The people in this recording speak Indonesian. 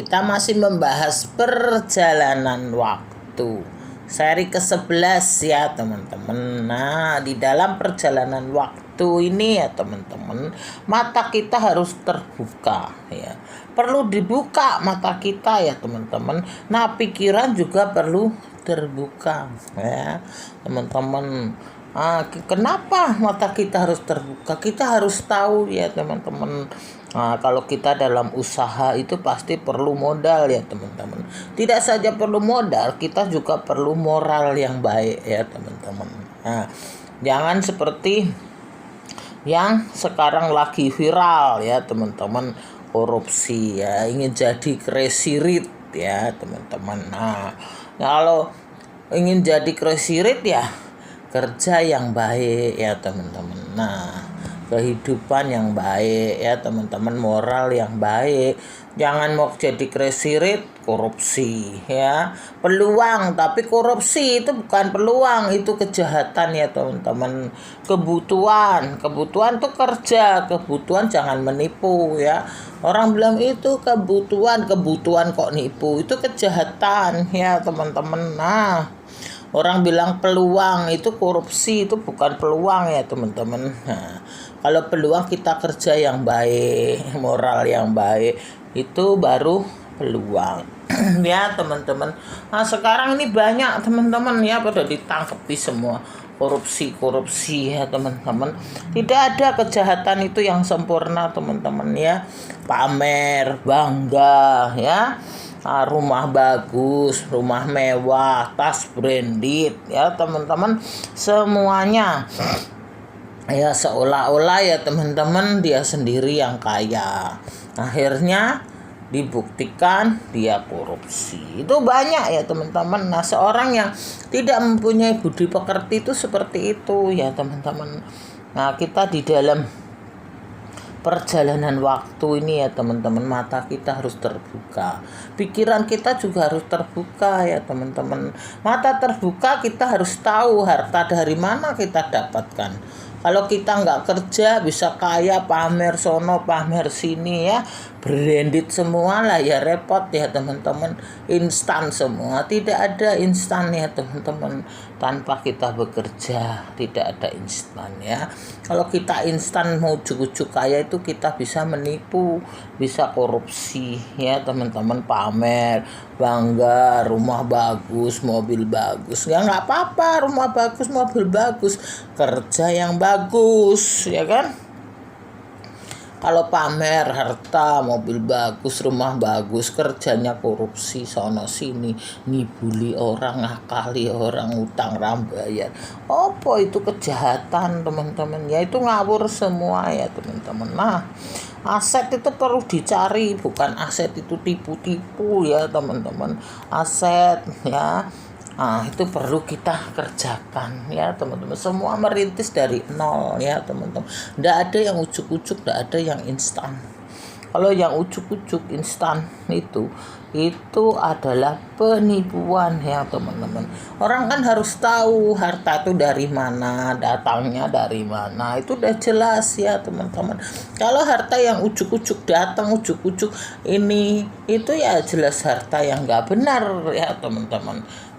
Kita masih membahas perjalanan waktu. Seri ke-11 ya teman-teman. Nah, di dalam perjalanan waktu ini ya teman-teman, mata kita harus terbuka ya. Perlu dibuka mata kita ya teman-teman. Nah, pikiran juga perlu terbuka ya teman-teman. Kenapa mata kita harus terbuka? Kita harus tahu ya teman-teman. Kalau kita dalam usaha itu pasti perlu modal ya teman-teman. Tidak saja perlu modal, kita juga perlu moral yang baik ya teman-teman. Jangan seperti yang sekarang lagi viral ya teman-teman, korupsi ya, ingin jadi crazy rich ya teman-teman. Kalau ingin jadi crazy rich ya kerja yang baik ya teman-teman. Kehidupan yang baik ya teman-teman, moral yang baik. Jangan mau jadi crazy rich korupsi ya. Peluang tapi korupsi itu bukan peluang, itu kejahatan ya teman-teman. Kebutuhan tuh kerja, kebutuhan jangan menipu ya. Orang bilang itu kebutuhan kok nipu, itu kejahatan ya teman-teman. Orang bilang peluang itu korupsi, itu bukan peluang ya teman-teman. Kalau peluang kita kerja yang baik, moral yang baik, itu baru peluang ya teman-teman. Sekarang ini banyak teman-teman ya pada ditangkapi semua korupsi ya teman-teman. Tidak ada kejahatan itu yang sempurna teman-teman ya. Pamer, bangga ya. Rumah bagus, rumah mewah, tas branded ya teman-teman, semuanya ya seolah-olah ya teman-teman dia sendiri yang kaya. Akhirnya dibuktikan dia korupsi. Itu banyak ya teman-teman. Seorang yang tidak mempunyai budi pekerti itu seperti itu ya teman-teman. Kita di dalam perjalanan waktu ini ya teman-teman, mata kita harus terbuka, pikiran kita juga harus terbuka ya teman-teman. Mata terbuka, kita harus tahu harta dari mana kita dapatkan. Kalau kita nggak kerja bisa kaya, pamer sono pamer sini ya, branded semua lah ya, repot ya teman-teman. Instan semua, tidak ada instan ya teman-teman. Tanpa kita bekerja tidak ada instan ya. Kalau kita instan mau ujuk-ujuk kaya itu kita bisa menipu, bisa korupsi ya teman-teman. Pamer, bangga, rumah bagus, mobil bagus ya, nggak apa-apa rumah bagus, mobil bagus, kerja yang bagus ya kan. Kalau pamer harta, mobil bagus, rumah bagus, kerjanya korupsi sono sini, ngibuli orang, ngakali orang, utang rambayar, apa itu kejahatan teman-teman ya, itu ngawur semua ya teman-teman. Aset itu perlu dicari, bukan aset itu tipu-tipu ya teman-teman. Aset ya itu perlu kita kerjakan ya teman-teman. Semua merintis dari nol ya teman-teman. Tidak ada yang ujuk-ujuk, tidak ada yang instan. Kalau yang ujuk-ujuk instan itu adalah penipuan ya teman-teman. Orang kan harus tahu harta itu dari mana, datangnya dari mana, itu udah jelas ya teman-teman. Kalau harta yang ujuk-ujuk datang, ujuk-ujuk ini, itu ya jelas harta yang nggak benar ya teman-teman.